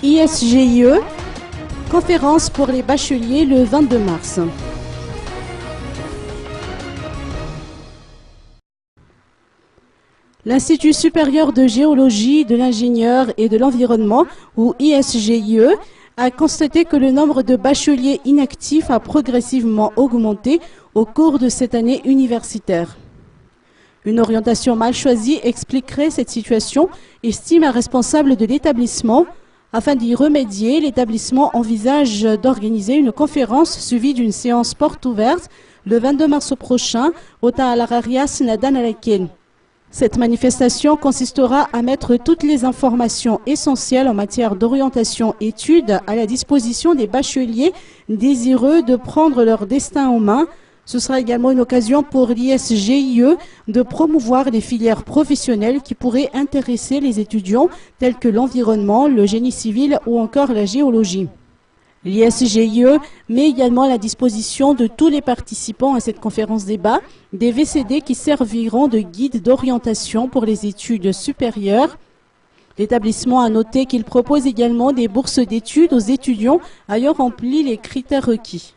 ISGIE, conférence pour les bacheliers le 22 mars. L'Institut supérieur de géologie, de l'ingénieur et de l'environnement, ou ISGIE, a constaté que le nombre de bacheliers inactifs a progressivement augmenté au cours de cette année universitaire. Une orientation mal choisie expliquerait cette situation, estime un responsable de l'établissement. Afin d'y remédier, l'établissement envisage d'organiser une conférence suivie d'une séance porte ouverte le 22 mars prochain au Ta'alararias Nadan Alaken. Cette manifestation consistera à mettre toutes les informations essentielles en matière d'orientation études à la disposition des bacheliers désireux de prendre leur destin en main. Ce sera également une occasion pour l'ISGIE de promouvoir les filières professionnelles qui pourraient intéresser les étudiants tels que l'environnement, le génie civil ou encore la géologie. L'ISGIE met également à la disposition de tous les participants à cette conférence débat des VCD qui serviront de guide d'orientation pour les études supérieures. L'établissement a noté qu'il propose également des bourses d'études aux étudiants ayant rempli les critères requis.